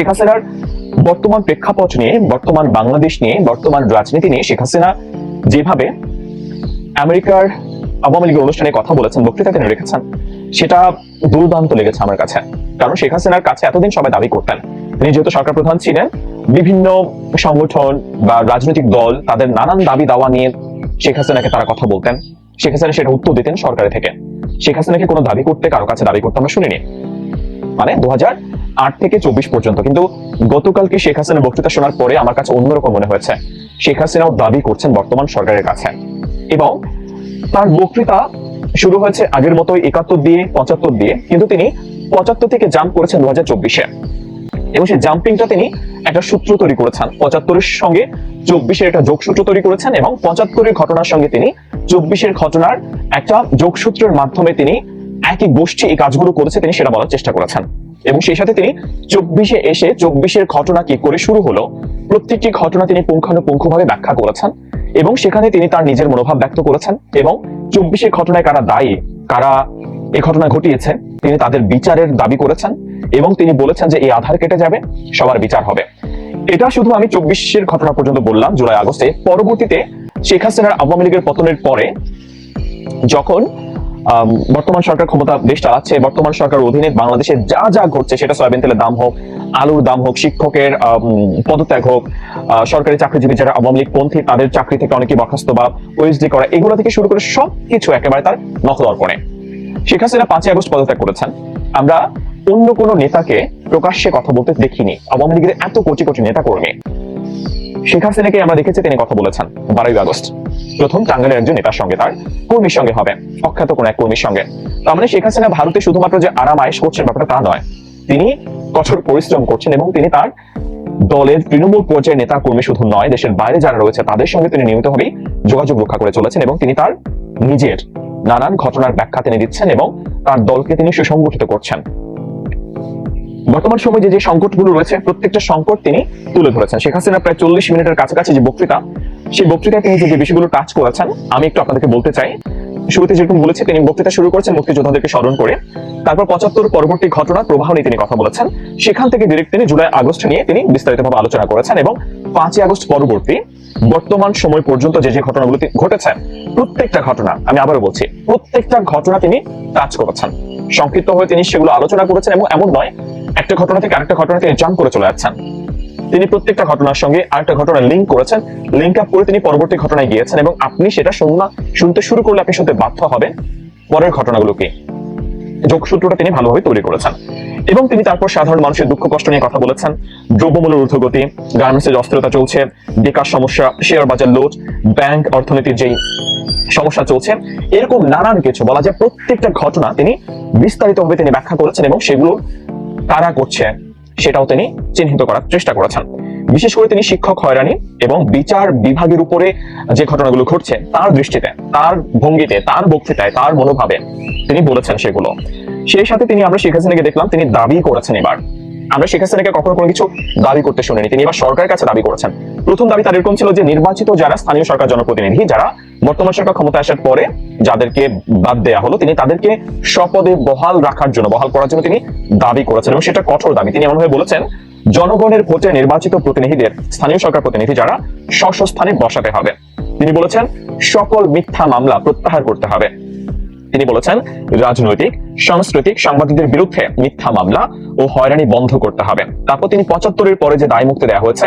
শেখ হাসিনার বর্তমান প্রেক্ষাপট নিয়ে, বর্তমান বাংলাদেশ নিয়ে, বর্তমান রাজনীতি নিয়ে শেখ হাসিনা যেভাবে আমেরিকার আওয়ামী লীগের অনুষ্ঠানে কথা বলেছেন, বক্তৃতা তিনি রেখেছেন, সেটা দুর্দান্ত লেগেছে আমার কাছে। কারণ শেখ হাসিনার কাছে এতদিন সবাই দাবি করতেন, তিনি যেহেতু সরকার প্রধান ছিলেন, বিভিন্ন সংগঠন বা রাজনৈতিক দল তাদের নানান দাবি দাওয়া নিয়ে শেখ হাসিনাকে তারা কথা বলতেন, শেখ হাসিনা সেটা উত্তর দিতেন সরকারের থেকে। শেখ হাসিনাকে কোনো দাবি করতে, কারো কাছে দাবি করতে আমরা শুনিনি, মানে 2008 থেকে 24 পর্যন্ত। কিন্তু গতকালকে শেখ হাসিনার বক্তৃতা শোনার পরে আমার কাছে অন্যরকম মনে হয়েছে। শেখ হাসিনাও দাবি করছেন বর্তমান সরকারের কাছে, এবং তার বক্তৃতা শুরু হয়েছে আগের মতোই 71 দিয়ে 75 দিয়ে, কিন্তু তিনি 75 থেকে জাম্প করেছেন 2024-এ, এবং সেই জাম্পিংটা তিনি একটা সূত্র তৈরি করেছেন। 75-এর সঙ্গে 24-এর একটা যোগসূত্র তৈরি করেছেন, এবং 75-এর ঘটনার সঙ্গে তিনি 24-এর ঘটনার একটা যোগসূত্রের মাধ্যমে তিনি একই গোষ্ঠী এই কাজগুলো করেছে তিনি সেটা বলার চেষ্টা করেছেন। এবং সেই সাথে তিনি 24-এ এসে 24-এর ঘটনা কি করে শুরু হলো, প্রত্যেকটি ঘটনা তিনি পুঙ্খানুপুঙ্খভাবে ব্যাখ্যা করেছেন, এবং সেখানে তিনি তার নিজের মনোভাব ব্যক্ত করেছেন, এবং 24-এর ঘটনায় কারা দায়ী, কারা এই ঘটনা ঘটিয়েছে, তিনি তাদের বিচারের দাবি করেছেন, এবং তিনি বলেছেন যে এই আধার কেটে যাবে, সবার বিচার হবে। এটা শুধু আমি 24-এর ঘটনা পর্যন্ত বললাম, জুলাই আগস্টে। পরবর্তীতে শেখ হাসিনার আওয়ামী লীগের পতনের পরে যখন বর্তমান সরকার ক্ষমতা দেশ চালাচ্ছে, বর্তমান সরকার অধীনে বাংলাদেশে যা যা ঘটছে, সেটা সয়াবিন তেলের দাম হোক, আলুর দাম হোক, শিক্ষকের পদত্যাগ হোক, সরকারি চাকরিজীবী যারা আওয়ামী লীগ পন্থী তাদের চাকরি থেকে অনেকে বরখাস্ত বা ওএসডি করা, এগুলো থেকে শুরু করে সবকিছু একেবারে তার নখদর্পণে। শেখ হাসিনা 5 আগস্ট পদত্যাগ করেছেন। আমরা অন্য কোনো নেতাকে প্রকাশ্যে কথা বলতে দেখিনি, আওয়ামী লীগের এত কোটি কোটি নেতা কর্মী। শেখ হাসিনাকে আমরা দেখেছি তিনি কথা বলেছেন 12 আগস্ট, প্রথম টাঙ্গাইলের একজন নেতার সঙ্গে, তার কর্মীর সঙ্গে হবে, অখ্যাত কোন এক কর্মীর সঙ্গে। তার মানে শেখ হাসিনা ভারতে শুধুমাত্র যে আরাম আয়েশ করছেন ব্যাপারটা তা নয়, তিনি কঠোর পরিশ্রম করছেন, এবং তিনি তার দলের তৃণমূল পর্যায়ের নেতা কর্মী শুধু নয়, দেশের বাইরে যারা রয়েছে তাদের সঙ্গে তিনি নিয়মিতভাবেই যোগাযোগ রক্ষা করে চলেছেন, এবং তিনি তার নিজের নানান ঘটনার ব্যাখ্যা তিনি দিচ্ছেন, এবং তার দলকে তিনি সুসংগঠিত করছেন। বর্তমান সময়ে যে সংকটগুলো রয়েছে প্রত্যেকটা সংকট তিনি তুলে ধরেছেন। শেখ হাসিনা প্রায় 40 মিনিটের কাছাকাছি যে বক্তৃতা, সেই বক্তৃতায় তিনি যে বিষয়গুলো টাচ করেছেন আমি একটু আপনাদেরকে বলতে চাই। শুরুতে যেরকম বলেছি, তিনি বক্তৃতা শুরু করেছেন মুক্তিযোদ্ধাদেরকে স্মরণ করে, তারপর 75 পরবর্তী ঘটনার প্রবাহ নিয়ে তিনি কথা বলেছেন। সেখান থেকে ডিরেক্ট তিনি জুলাই আগস্ট নিয়ে তিনি বিস্তারিতভাবে আলোচনা করেছেন, এবং 5 আগস্ট পরবর্তী বর্তমান সময় পর্যন্ত যে যে ঘটনাগুলো ঘটেছে প্রত্যেকটা ঘটনা, আমি আবারও বলছি, প্রত্যেকটা ঘটনা তিনি টাচ করেছেন, সংক্ষিপ্ত হয়ে তিনি সেগুলো আলোচনা করেছেন, এবং এমন নয় একটা ঘটনা থেকে আরেকটা ঘটনা তিনি জাম্প করে চলে যাচ্ছেন। তিনি প্রত্যেকটা ঘটনার সঙ্গে আরেকটা ঘটনা লিঙ্ক করেছেন, লিঙ্ক আপ করে তিনি পরবর্তী ঘটনায় গিয়েছেন, এবং আপনি সেটা শুনতে শুরু করলে আপনি শুনতে বাধ্য হবেন পরের ঘটনাগুলো কি। যোগসূত্রটা তিনি ভালোভাবে তৈরি করেছেন, এবং তিনি তারপর সাধারণ মানুষের দুঃখ কষ্ট নিয়ে কথা বলেছেন, দ্রব্যমূল্যের ঊর্ধ্বগতি, গার্মেন্টসের অস্থিরতা চলছে, বেকার সমস্যা, শেয়ার বাজার লোড, ব্যাংক অর্থনীতির যেই সমস্যা চলছে, এরকম নানান কিছু বলা যায় প্রত্যেকটা ঘটনা তিনি বিস্তারিতভাবে তিনি ব্যাখ্যা করেছেন, এবং সেগুলো কারা করছে সেটাও তিনি চিহ্নিত করার চেষ্টা করেছেন। বিশেষ করে তিনি শিক্ষক হয়রানি এবং বিচার বিভাগের উপরে যে ঘটনাগুলো ঘটছে তার দৃষ্টিতে, তার ভঙ্গিতে, তার বক্তৃতায়, তার মনোভাবে তিনি বলেছেন সেগুলো। সেই সাথে তিনি, আমরা শেখ হাসিনাকে দেখলাম তিনি দাবি করেছেন। এবার আমরা শেখ হাসিনাকে কখনো কোনো কিছু দাবি করতে শুনিনি, তিনি এবার সরকারের কাছে দাবি করেছেন। প্রথম দাবি তার এরকম ছিল যে নির্বাচিত যারা স্থানীয় সরকার জনপ্রতিনিধি, যারা বর্তমান সরকার ক্ষমতা আসার পরে যাদেরকে বাদ দেয়া হলো, তিনি তাদেরকে স্বপদে বহাল রাখার জন্য, বহাল করার জন্য তিনি দাবি করেছেন, এবং সেটা কঠোর দাবি। তিনি এমনভাবে বলেছেন, জনগণের ভোটে নির্বাচিত প্রতিনিধিদের, স্থানীয় সরকার প্রতিনিধি যারা, স্ব স্থানে বসাতে হবে। তিনি বলেছেন সকল মিথ্যা মামলা প্রত্যাহার করতে হবে। তিনি বলেছেন রাজনৈতিক, সাংস্কৃতিক সাংবাদিকদের বিরুদ্ধে মিথ্যা মামলা ও হয়রানি বন্ধ করতে হবে। তারপর তিনি 75-এর পরে যে দায় মুক্তি দেওয়া হয়েছে,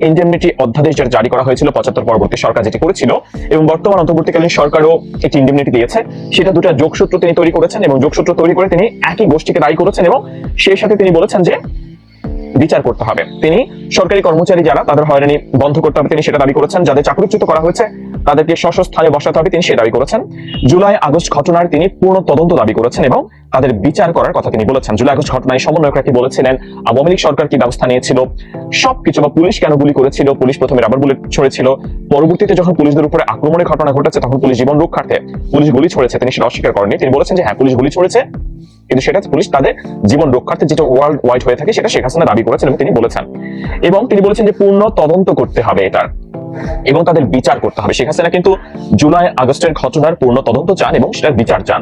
ইন্ডেমনিটি অধ্যাদেশ যেটা জারি করা হয়েছিল 75 পরবর্তী সরকার যেটি করেছিল, এবং বর্তমান অন্তর্বর্তীকালীন সরকারও একটি ইন্ডেমনিটি দিয়েছে, সেটা দুটো যোগসূত্র তিনি তৈরি করেছেন, এবং যোগসূত্র তৈরি করে তিনি একই গোষ্ঠীকে দায়ী করেছেন, এবং সেই সাথে তিনি বলেছেন যে বিচার করতে হবে। তিনি সরকারি কর্মচারী যারা, তাদের হয়রানি বন্ধ করতে হবে তিনি সেটা দাবি করেছেন। যাদের চাকরিচ্যুত করা হয়েছে তাদেরকে স্ব স্থানে বসাতে হবে তিনি সে দাবি করেছেন। জুলাই আগস্ট ঘটনার তিনি পূর্ণ তদন্ত দাবি করেছেন, এবং তাদের বিচার করার কথা তিনি বলেছেন। জুলাই আগস্ট ঘটনায় সমন্বয়করা কি বলেছিলেন, আওয়ামী লীগ সরকার কি ব্যবস্থা নিয়েছিল, সবকিছু, বা পুলিশ কেন গুলি করেছিল, পুলিশ প্রথমে রাবার বুলেট ছড়েছিল, পরবর্তীতে যখন পুলিশদের উপরে আক্রমণের ঘটনা ঘটেছে তখন পুলিশ জীবন রক্ষার্থে পুলিশ গুলি ছড়েছে, তিনি সেটা অস্বীকার করেননি। তিনি বলেছেন যে হ্যাঁ পুলিশ গুলি ছড়েছে, কিন্তু সেটা পুলিশ তাদের জীবন রক্ষার্থে যেটা ওয়ার্ল্ড ওয়াইড হয়ে থাকে সেটা শেখ হাসিনা দাবি করেছেন, এবং তিনি বলেছেন, এবং তিনি বলেছেন যে পূর্ণ তদন্ত করতে হবে এটার। এবং তাদের বিচার করতে হবে। শেখ হাসিনা কিন্তু জুলাই আগস্টের ঘটনার পূর্ণ তদন্ত চান এবং সেটার বিচার চান,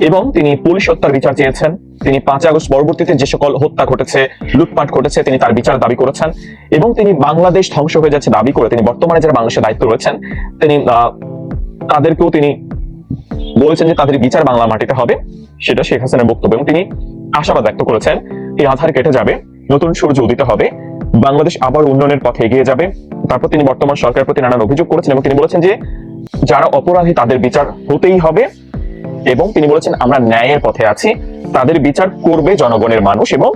এবং তিনি পুলিশ হত্যার বিচার চেয়েছেন। তিনি 5 আগস্ট পরবর্তীতে যে সকল হত্যা ঘটেছে, লুটপাট ঘটেছে, তিনি তার বিচার দাবি করেছেন। এবং তিনি বাংলাদেশ ধ্বংস হয়ে যাচ্ছে দাবি করে তিনি বর্তমানে যারা বাংলাদেশের দায়িত্ব রয়েছেন তিনি তাদেরকেও তিনি বলেছেন যে তাদের বিচার বাংলার মাটিতে হবে। সেটা শেখ হাসিনার বক্তব্য, এবং তিনি আশাবাদ ব্যক্ত করেছেন এই আধার কেটে যাবে, নতুন সূর্য উদিত হবে, বাংলাদেশ আবার উন্নয়নের পথে এগিয়ে যাবে। তারপর তিনি বর্তমান সরকারের প্রতি নানান অভিযোগ করেছেন এবং তিনি বলেছেন যে যারা অপরাধী তাদের বিচার হতেই হবে, এবং তিনি বলেছেন আমরা ন্যায়ের পথে আছি, তাদের বিচার করবে জনগণের মানুষ। এবং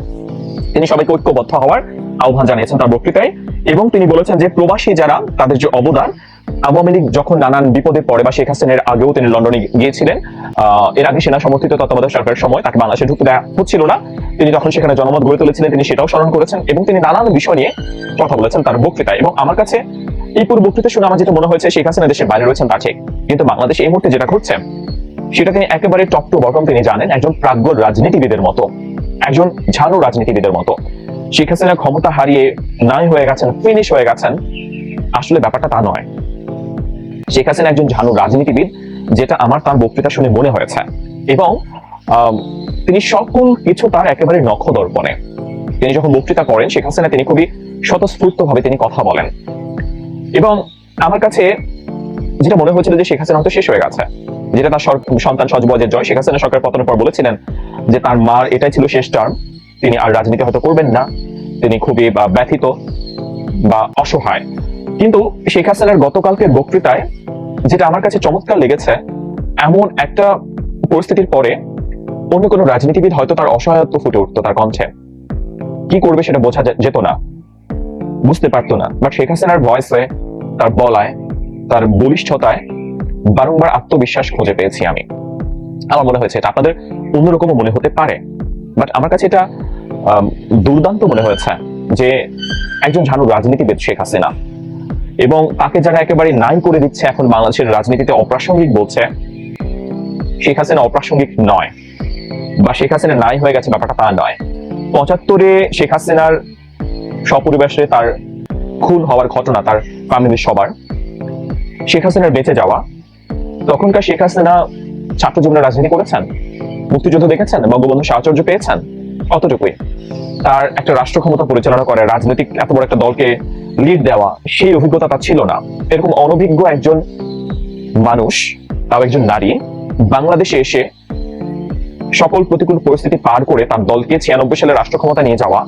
তিনি সবাইকে ঐক্যবদ্ধ হওয়ার আহ্বান জানিয়েছেন তার বক্তৃতায়। এবং তিনি বলেছেন যে প্রবাসী যারা, তাদের যে অবদান, আওয়ামী লীগ যখন নানান বিপদে পড়ে বা শেখ হাসিনার আগেও তিনি লন্ডনে গিয়েছিলেন, এর আগে সেনা সমর্থিত তত্ত্বাবধায়ক সরকারের সময় তাকে বাংলাদেশে ঢুকতে দেওয়া হচ্ছিল না, তিনি তখন সেখানে জনমত গড়ে তুলেছিলেন, তিনি সেটাও স্মরণ করেছেন এবং তিনি নানান বিষয় নিয়ে কথা বলেছেন তার বক্তৃতায়। এবং আমার কাছে এই পুরো বক্তৃতা শুনে আমার যেটা মনে হয়েছে, শেখ হাসিনা দেশের বাইরে রয়েছেন তা ঠিক, কিন্তু বাংলাদেশে এই মুহূর্তে যেটা ঘটছে সেটা তিনি একেবারে টপ টু বটম তিনি জানেন, একজন প্রাজ্ঞ রাজনীতিবিদের মতো, একজন ঝানু রাজনীতিবিদের মতো। শেখ হাসিনা ক্ষমতা হারিয়ে নাই হয়ে গেছেন, ফিনিশ হয়ে গেছেন, আসলে ব্যাপারটা তা নয়। শেখ হাসিনা একজন ঝানু রাজনীতিবিদ, যেটা আমার তার বক্তৃতা শুনে মনে হয়েছে। এবং তিনি সকল কিছু তার একেবারে নখদর্পণে তিনি যখন বক্তৃতা করেন শেখ হাসিনা, তিনি খুবই স্বতঃস্ফূর্ত ভাবে তিনি কথা বলেন। এবং আমার কাছে যেটা মনে হয়েছিল যে শেখ হাসিনা হয়তো শেষ হয়ে গেছে, যেটা তার সন্তান সজবজের জয়। শেখ হাসিনা সরকার পতনের পর বলেছিলেন যে তার মার এটাই ছিল শেষ টার্ম, তিনি আর রাজনীতি হয়তো করবেন না, তিনি খুবই ব্যথিত বা অসহায়। কিন্তু শেখ হাসিনার গতকালকের বক্তৃতায় যেটা আমার কাছে চমৎকার লেগেছে, এমন একটা পরিস্থিতির পরে অন্য কোনো রাজনীতিবিদ হয়তো তার অসহায়ত্ব ফুটে উঠতো তার কণ্ঠে, কি করবে সেটা বোঝা যেত না, বুঝতে পারতো না। বাট শেখ হাসিনার ভয়েসে, তার বলায়, তার বলিষ্ঠতায় বারংবার আত্মবিশ্বাস খুঁজে পেয়েছি আমি। আমার মনে হয়েছে এটা আপনাদের অন্যরকমও মনে হতে পারে, বাট আমার কাছে এটা দুর্দান্ত মনে হয়েছে যে একজন ঝানু রাজনীতিবিদ শেখ হাসিনা, এবং তাকে যারা একেবারে নাই করে দিচ্ছে এখন বাংলাদেশের রাজনীতিতে অপ্রাসঙ্গিক বলছে, শেখ হাসিনা অপ্রাসঙ্গিক নয় বা শেখ হাসিনা নাই হয়ে গেছে ব্যাপারটা তা নয়। 75-এ শেখ হাসিনার সপরিবারে তার খুন হওয়ার ঘটনা, তার ফ্যামিলির সবার, শেখ হাসিনার বেঁচে যাওয়া, তখনকার শেখ হাসিনা ছাত্র জীবনে রাজনীতি করেছেন, মুক্তিযুদ্ধ দেখেছেন, বঙ্গবন্ধু সাহচর্য পেয়েছেন, অতটুকুই। তার একটা রাষ্ট্র ক্ষমতা পরিচালনা করে, রাজনৈতিক এত বড় একটা দলকে লিড দেওয়া, সেই অভিজ্ঞতা তার ছিল না। এরকম অনভিজ্ঞ একজন মানুষ, তাও একজন নারী, বাংলাদেশে এসে সকল প্রতিকূল পরিস্থিতি পার করে তার দলকে 96 সালে রাষ্ট্র ক্ষমতা নিয়ে যাওয়া,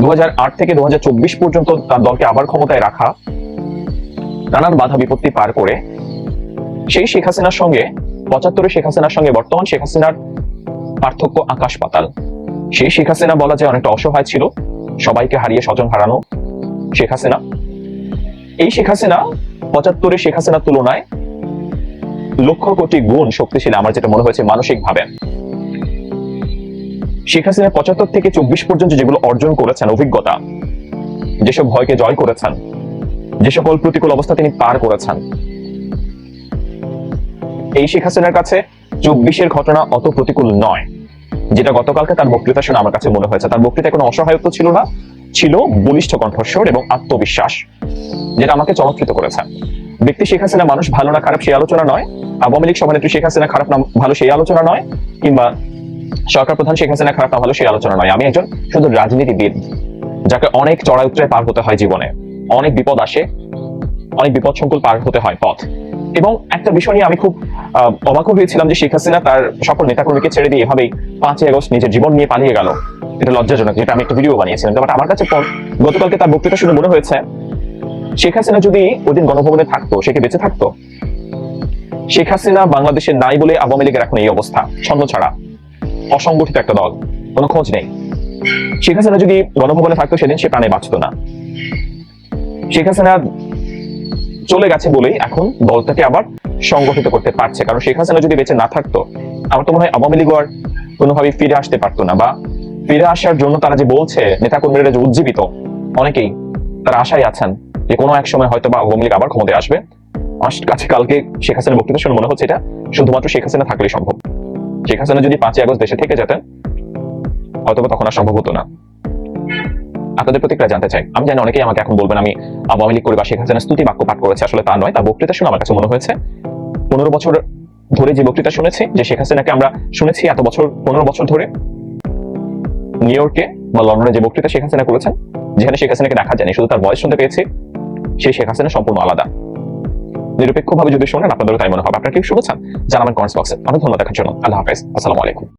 2008 থেকে 2024 পর্যন্ত তার দলকে আবার ক্ষমতায় রাখা, নানান বাধা বিপত্তি পার করে সেই শেখ হাসিনার সঙ্গে, 75-এর শেখ হাসিনার সঙ্গে বর্তমান শেখ হাসিনার পার্থক্য আকাশ পাতাল। সেই শেখ হাসিনা বলা যায় অনেকটা অসহায় ছিল, সবাইকে হারিয়ে স্বজন হারানো শেখ হাসিনা। এই শেখ হাসিনা 75-এর শেখ হাসিনার তুলনায় লক্ষ কোটি গুণ শক্তিশালী আমার যেটা মনে হয়েছে মানসিক ভাবে। শেখ হাসিনা 75 থেকে 24 পর্যন্ত যেগুলো অর্জন করেছেন, অভিজ্ঞতা, যেসব ভয়কে জয় করেছেন, যে সকল প্রতিকূল অবস্থা তিনি পার করেছেন, এই শেখ হাসিনার কাছে 24-এর ঘটনা অত প্রতিকূল নয়, যেটা গতকালকে তার বক্তৃতা শুনে আমার কাছে মনে হয়েছে। তার বক্তৃতায় কোনো অসহায়ত্ব ছিল না, ছিল বলিষ্ঠ কণ্ঠস্বর এবং আত্মবিশ্বাস, যেটা আমাকে চমৎকৃত করেছে। ব্যক্তি শেখ হাসিনা মানুষ ভালো না খারাপ সেই আলোচনা নয়, আওয়ামী লীগ সভানেত্রী শেখ হাসিনা খারাপ না ভালো সেই আলোচনা নয়, কিংবা সরকার প্রধান শেখ হাসিনা খারাপ না ভালো সেই আলোচনা নয়। আমি একজন শুধু রাজনীতিবিদ, যাকে অনেক চড়াই উতরায় পার হতে হয় জীবনে, অনেক বিপদ আসে, অনেক বিপদ সংকুল পার হতে হয় পথ। এবং একটা বিষয় নিয়ে আমি খুব অবাক হয়েছিলাম যে শেখ হাসিনা তার সকল নেতাকর্মীকে ছেড়ে দিয়ে এভাবেই 5 আগস্ট নিজের জীবন নিয়ে পালিয়ে গেল। এটা লজ্জাজনক, যেটা আমি একটা ভিডিও বানিয়েছিলাম। বাট আমার কাছে গতকালকে তার বক্তৃতা শুনে মনে হয়েছে শেখ হাসিনা যদি ওদিন গণভবনে থাকতো, সে কি বেঁচে থাকতো? শেখ হাসিনা বাংলাদেশের নাই বলে আওয়ামী লীগের এখন এই অবস্থা, ছন্ন ছাড়া, অসংগঠিত একটা দল, কোনো খোঁজ নেই। শেখ হাসিনা যদি গণভবনে থাকতো সেদিন সে প্রাণে বাঁচতো না। শেখ হাসিনা চলে গেছে বলেই এখন দলটাকে আবার সংগঠিত করতে পারছে, কারণ শেখ হাসিনা যদি বেঁচে না থাকতো আমার তো মনে হয় আওয়ামী লীগ আর কোনোভাবে ফিরে আসতে পারতো না, বা ফিরে আসার জন্য তারা যে বলছে, নেতাকর্মীরা যে উজ্জীবিত, অনেকেই তারা আশায় আছেন যে কোনো এক সময় হয়তো বা আওয়ামী লীগ আবার ক্ষমতায় আসবে। আমার কাছে কালকে শেখ হাসিনার বক্তৃতা শুনে মনে হচ্ছে এটা শুধুমাত্র শেখ হাসিনা থাকলেই সম্ভব। শেখ হাসিনা যদি 5 আগস্ট দেশে থেকে যেতেন হয়তো তখন আর সম্ভব হতো না। আপনাদের প্রতিক্রিয়া জানতে চাই। আমি জানি অনেকেই আমাকে এখন বলবেন আমি আওয়ামী লীগ করি বা শেখ হাসিনা স্তুতি বাক্য পাঠ করেছে, আসলে তা নয়। তার বক্তৃতা শুনে আমার কাছে মনে হয়েছে 15 বছর ধরে যে বক্তৃতা শুনেছি, যে শেখ হাসিনাকে আমরা শুনেছি এত বছর, 15 বছর ধরে নিউ ইয়র্কে বা লন্ডনে যে বক্তৃতা শেখ হাসিনা করেছেন, যেখানে শেখ হাসিনাকে দেখা যায়নি, শুধু তার ভয়েস শুনতে পেয়েছি, সেই শেখ হাসিনা সম্পূর্ণ আলাদা। নিরপেক্ষভাবে যদি শোনেন আপনাদেরও তাই মনে হবে। আপনারা কি শুনেছেন জানাবেন কমেন্টস বক্সে। অনেক ধন্যবাদ দেখার জন্য। আল্লাহ হাফেজ, আসসালামু আলাইকুম।